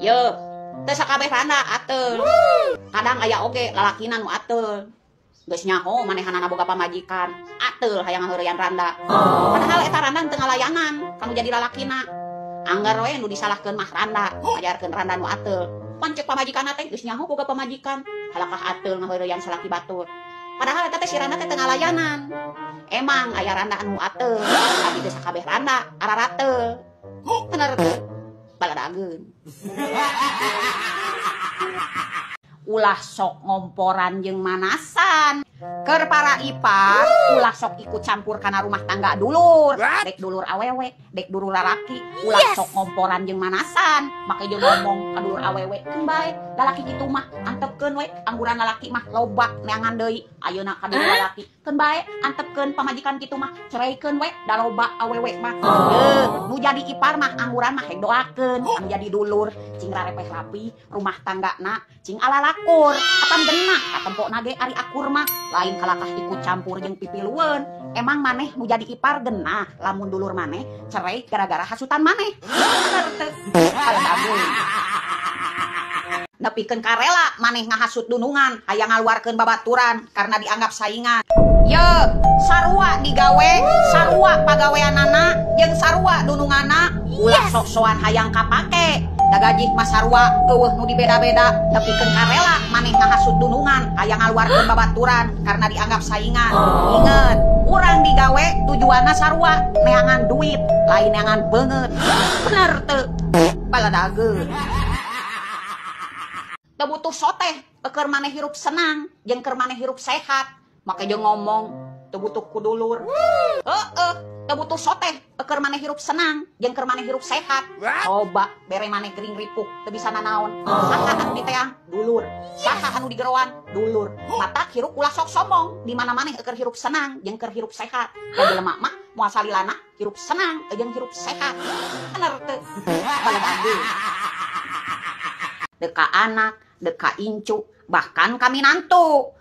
Ye, teu sakabeh randa ateul. Kadang aya oge lalakina nu ateul. Geus nyaho manehanana boga pamajikan, ateul hayang ngaheureyan randa. Padahal eta randa teu ngalayanan kanu jadi lalakina. Anggar we nu disalahkeun mah randa, ngajarkeun randa nu ateul. Pancek pamajikanna teh geus nyaho boga pamajikan, halakah ateul ngaheureyan salaki batur. Padahal eta teh si randa teh teu ngalayanan. Emang aya randa anu ateul, tapi teu sakabeh randa ararateul. Bener teu? Baladageun. Ulah sok ngomporan jeung manasan. Keur para ipar, ulah sok ikut campur kana rumah tangga dulur. Dek dulur awewe, dek dulur lalaki, ulah sok ngomporan jeung manasan. Make jeung ngomong ka dulur awewe, keun bae, lalaki kitu mah antepkeun we, angguran lalaki mah loba neangan deui. Ayeuna ka dulur lalaki, keun bae, antepkeun pamajikan kitu mah cereikeun we, da loba awewe mah. Nu jadi ipar mah angguran mah heg doakeun, anu jadi dulur cing rarepeh rapi, rumah tanggana cing alalakur, apan genah katempona ge ari akur mah. Lain kalakah ikut campur jeung pipilueun. Emang maneh nu jadi ipar genah lamun dulur maneh cerai gara-gara hasutan maneh. Bener teu? Baladageun. Nepikeun karela maneh ngahasut dunungan hayang ngaluarkeun babaturan karena dianggap saingan. Ye, sarua digawe, sarua pagaweanana jeung sarua dununganna ulah sok-sokan hayang kapake. Da gajih mah sarua eueuh nu dibeda-beda, nepikeun karela maneh ngahasut dunungan hayang ngaluarkeun babaturan karena dianggap saingan. Inget, urang digawe tujuanna sarua neangan duit, lain neangan beungeut. Bener teu? Baladageun. Teu butuh soteh keur maneh hirup senang jeung keur maneh hirup sehat. Make jeung ngomong teu butuh ku dulur. Teu butuh soteh keur maneh hirup senang jeung keur maneh hirup sehat. Coba bere maneh gering ripuk teu bisa nanaon. Saha anu diteang dulur, saha anu digeroan dulur. Mata hirup ulah sok sombong di mana maneh keur hirup senang jeung keur hirup sehat. Da jelema mah moal salilana hirup senang jeung hirup sehat. Bener teu? Baladageun. Deka anak, deka incu, bahkan kami nantu.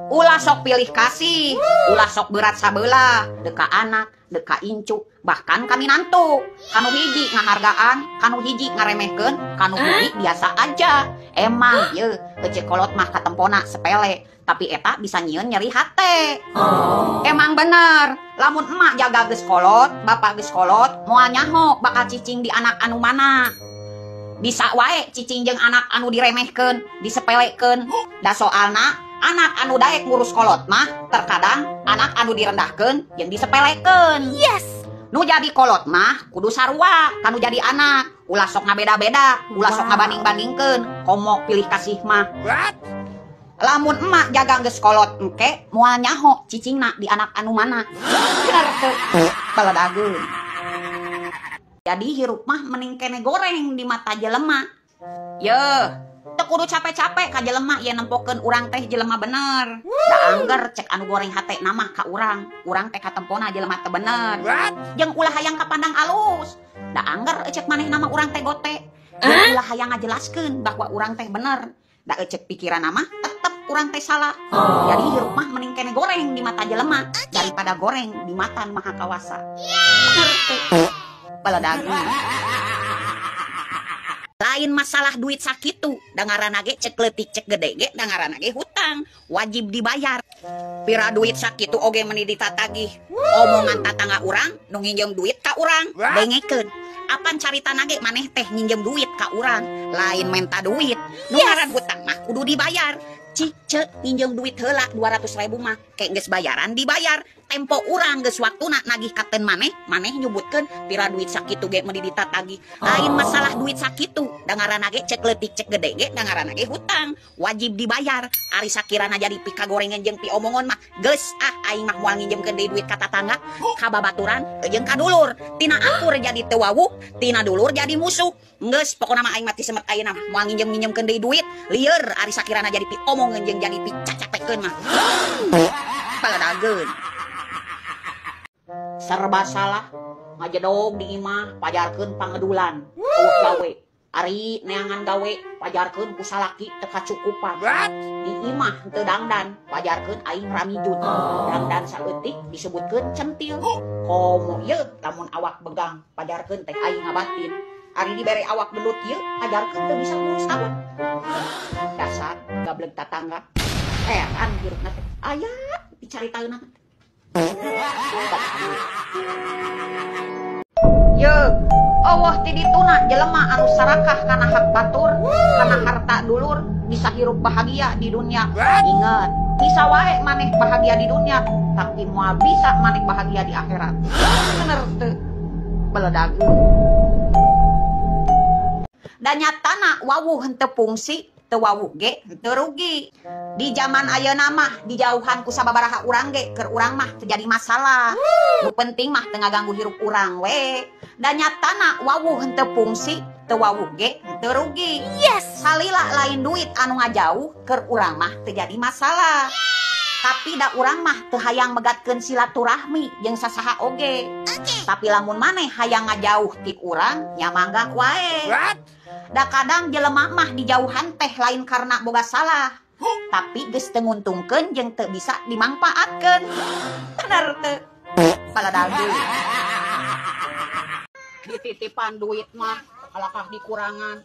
Ulah sok pilih kasih, ulah sok berat sabeula. Deka anak, deka incu, bahkan kami nantu. Kanu hiji ngahargaan, kanu hiji ngaremehkeun, kanu hiji biasa aja. Emang ye, ece kolot mah katempona sepele, tapi eta bisa nyieun nyeri hate. Emang bener, lamun emak jaga geus kolot, bapak geus kolot, moal nyaho bakal cicing di anak anu mana. Bisa wae cicing jeung anak anu diremehkeun, disepelekeun. Da soalna anak anu daek ngurus kolot mah terkadang anak anu direndahkeun jeung disepelekeun. Yes. Nu jadi kolot mah kudu sarua kanu jadi anak. Ulah sok ngabeda-beda, ulah sok ngabanding-bandingkeun. Komo pilih kasih mah. Lamun emak jaga geus kolot engke moal nyaho cicingna di anak anu mana. Bener teu? Baladageun. Jadi hirup mah mending kene goreng di mata jelema. Ye, teu kudu capek-capek ka jelema ye nempokeun urang teh jelema bener. Da angger cek anu goreng hate nama ka urang teh katempona jelema teh bener. Jeung ulah hayang kapandang alus. Da angger cek maneh nama urang teh gote. Ulah hayang ngajelaskeun bahwa urang teh bener. Da cek pikiran mah tetep urang teh salah. Jadi hirup mah mending kene goreng di mata jelema daripada goreng di mata Maha Kawasa. Bener teh? Baladageun. Lain masalah duit sakitu, dangaranna ge cek leutik cek gede ge dangaranna ge hutang, wajib dibayar. Pira duit sakitu oge meuni ditatagih. Omongan tatangga urang nu nginjem duit ka urang, dengekeun. Apan caritana ge maneh teh nginjem duit ka urang, lain menta duit. Nu ngaran hutang mah kudu dibayar. Cik nginjem duit heula 200.000 mah kayak geus bayaran dibayar. Tempo urang geus waktuna nagih katen maneh nyebutkeun pira duit sakitu ge meuni ditatagih. Lain masalah duit sakitu, dangaranna ge cek leutik cek gede ge dangaranna ge hutang, wajib dibayar. Ari sakirana jadi pika gorengan jeung pi omongon mah geus aing mah moal nginjemkeun deui duit ka tatangga, ka babaturan jeung ka dulur. Tina akur jadi teu wawuh, tina dulur jadi musuh. Geus pokona mah aing mah ti semet ayeuna mah moal nginjem-nginjemkeun deui duit lieur ari sakirana jadi pi omongan jeung jadi pi cacapekeun mah. Baladageun. Serba salah ngajedog di imah pajarkeun pangedulan eueuh gawe ari neangan gawe pajarkeun ku salaki teu kacukupan di imah teu dangdan pajarkeun aing ramijut dangdan saeutik disebutkeun centil komo ieu lamun awak begang pajarkeun teh aing ngabatin Ari dibere awak belut ieu ajarkeun teu bisa ngurus awan. Dasar gablek tatangga. Kan hirupna teh aya dicaritaeuna. Ye, Allah ti dituna jelema anu sarakah kana hak batur, kana harta dulur bisa hirup bahagia di dunia. Ingat, bisa wae maneh bahagia di dunia, tapi moal bisa maneh bahagia di akhirat. Bener teu? Beledageun. Da nyatana wawuh henteu fungsi, teu wawuh ge henteu rugi. Di zaman ayeuna mah dijauhan ku sababaraha urang ge keur urang mah terjadi masalah. Nu penting mah teu ngaganggu hirup urang we. Da nyatana wawuh henteu fungsi, teu wawuh ge henteu rugi. Salila lain duit anu ngajauh keur urang mah terjadi masalah. Tapi da urang mah teu hayang megatkeun silaturahmi jeung sasaha oge. Tapi lamun maneh hayang ngajauh ti urang nya mangga wae. Da kadang jelema mah dijauhan teh lain karena boga salah, tapi geus teu nguntungkeun jeung teu bisa dimangpaatkeun. Bener teu? Baledageun. Dititipan duit mah alakah dikurangan.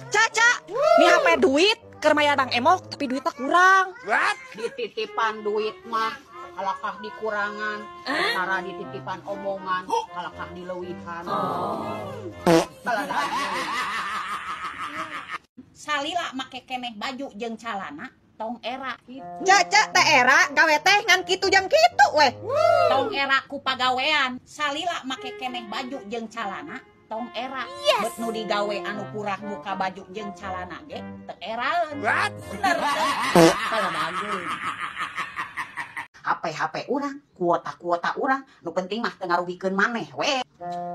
Caca, ini HP duit keur mayadang emok tapi duitnya kurang. Dititipan duit mah alakah dikurangan. Cara dititipan omongan alakah dileuwihan. Baledageun. Salila make keneh baju jeung calana tong era. Caca teh era gawe teh ngan kitu jang kitu weh. Tong era ku pagawean. Salila make keneh baju jeung calana tong era. Bet nu digawe anu purah muka baju jeung calana ge teu eraeun. Bener teu? Baledageun. HP urang, kuota urang, nu penting mah teu ngarugikeun maneh we.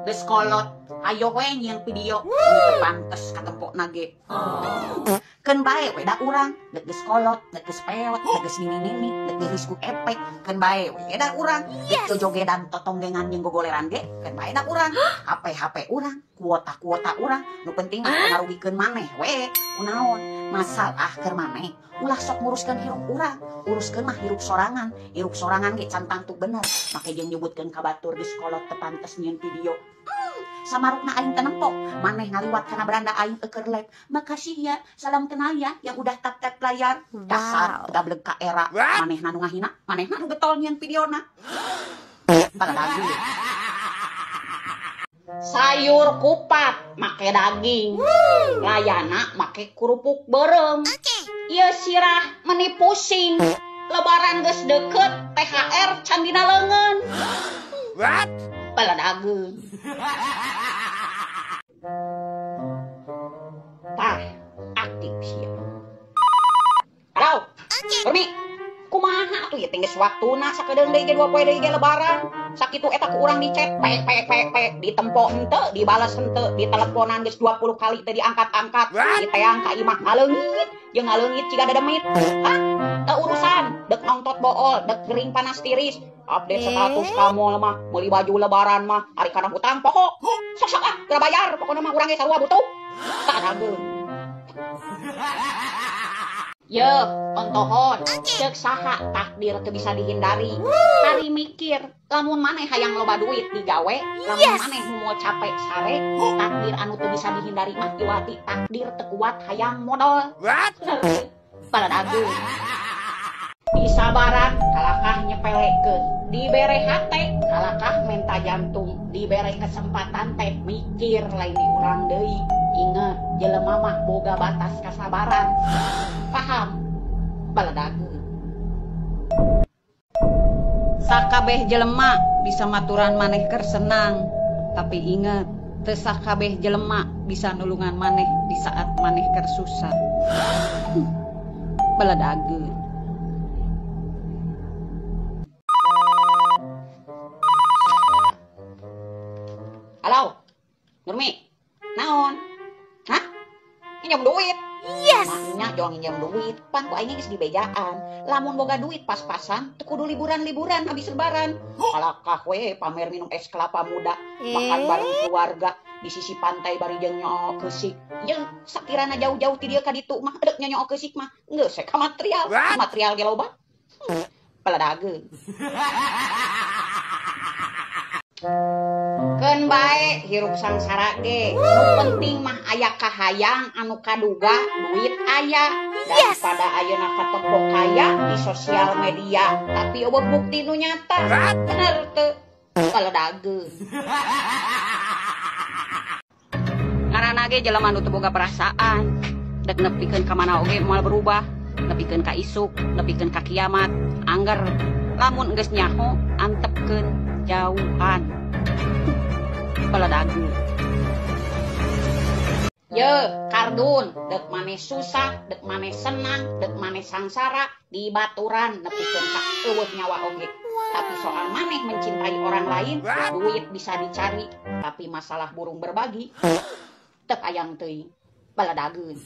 Geus kolot, ayo we nyieun video, teu pantes katempona ge. Keun bae we da urang, deuk geus kolot, deuk geus peot, deuk geus nini-nini, deuk geus ku epek, keun bae we da urang. Deuk jogedan totonggengan jeung gogoleran ge, keun bae da urang. HP urang, kuota urang, nu penting mah teu ngarugikeun maneh we. Kunaon? Masalah keur maneh. Ulah sok nguruskeun hirup urang, uruskeun mah hirup sorangan. Hirup sorangan ge cantang tuh bener. Make jeung nyebutkeun ka batur geus kolot teu pantes nyieun video. Samarukna aing teu nempo, maneh ngaliwat kana beranda aing keur live. Makasih ya, salam kenal ya yang udah tap-tap layar. Dasar gablek ka era. Manehna nu ngahina, manehna nu getol nyieun videona. Baledageun. Sayur kupat make daging. Layana make kerupuk beureum. Ieu sirah meni pusing. Lebaran geus deukeut, THR can dina leungeun. Baledageun. Tah, aktif sia. Halo. Permi. Kumaha atuh ieu teh geus waktuna sakedeung deui ge 2 poe deui ge lebaran. Sakitu eta ku urang di chat pe ditempo henteu, dibales henteu, diteleponan geus 20 kali teh diangkat-angkat. Diteang ka imah ngaleungit, jeung ngaleungit ciga dedemit. Hah? Teu urusan, deuk nongtot bool, deuk gering panas tiris. Update status kamu mah, meuli baju lebaran mah, ari kana hutang poho. Sok-sok ah, geura bayar, pokona mah urang ge sarua butuh. Tadageun. Ye, ontohon, ceuk saha takdir teu bisa dihindari. Hari mikir, lamun maneh hayang loba duit digawe, lamun maneh mau capek sare, takdir anu teu bisa dihindari mah diwati takdir teu kuat hayang modal. Baledageun. Disabaran kalakah nyepelekeun, dibere hate kalakah menta jantung, dibere kesempatan teh mikir lain di urang deui. Ingat, jelema mah boga batas kasabaran. Paham? Baledageun. Sakabeh jelema bisa maturan maneh keur senang, tapi ingat, teu sakabeh jelema bisa nulungan maneh di saat maneh keur susah. Baledageun. Halo, Nurmi, naon? Hah? Nginjem duit? Maknya jangan nginjem duit, pan ku aing geus dibejaan. Lamun boga duit pas-pasan, teu kudu liburan-liburan habis lebaran. Alakah we pamer minum es kelapa muda, makan bareng keluarga di sisi pantai bari jeung nyoo keusik. Jeung sakirana jauh-jauh ti dieu ka ditu mah edeuk nyoo keusik mah geus we ka material. Material ge loba. Baledageun. Ken bae hirup sangsara ge. Nu penting mah aya kahayang anu kaduga duit aya. Daripada ayeuna katepok kaya di sosial media tapi eueuh bukti nu nyata. Bener teu? Baledageun. Ngaranna ge jelema anu teu boga perasaan. Dek nepikeun ka mana oge moal berubah. Nepikeun ka isuk, nepikeun ka kiamat. Angger lamun geus nyaho antepkeun jauhan. Baledageun. Ye, kardun, dek maneh susah, dek maneh senang, dek maneh sangsara, di baturan nepikeun ka eueuh nyawa oge. Tapi soal maneh mencintai orang lain, duit bisa dicari, tapi masalah burung berbagi, teu ayang teuing. Baledageun.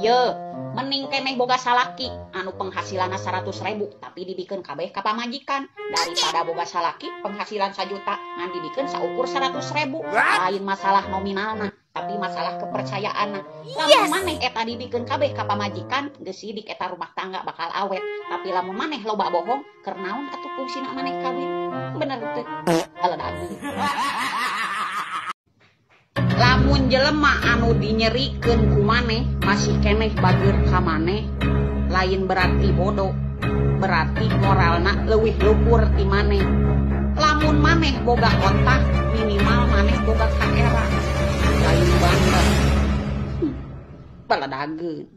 Ye, mending keneh boga salaki anu penghasilanna 100.000 tapi dibikeun kabeh ka pamajikan daripada boga salaki penghasilan 1 juta ngan dibikeun saukur 100.000. Lain masalah nominalna tapi masalah kepercayaanna. Lamun maneh eta dibikeun kabeh ka pamajikan geus sidik eta rumah tangga bakal awet, tapi lamun maneh loba bohong keur naon atuh fungsina maneh kawin. Bener teu? Baledageun. Lamun jelema anu dinyerikeun ku maneh masih keneh bageur ka maneh, lain berarti bodoh, berarti moralna leuwih luhur ti maneh. Lamun maneh boga otak, minimal maneh boga kaera, lain bandel. Baledageun.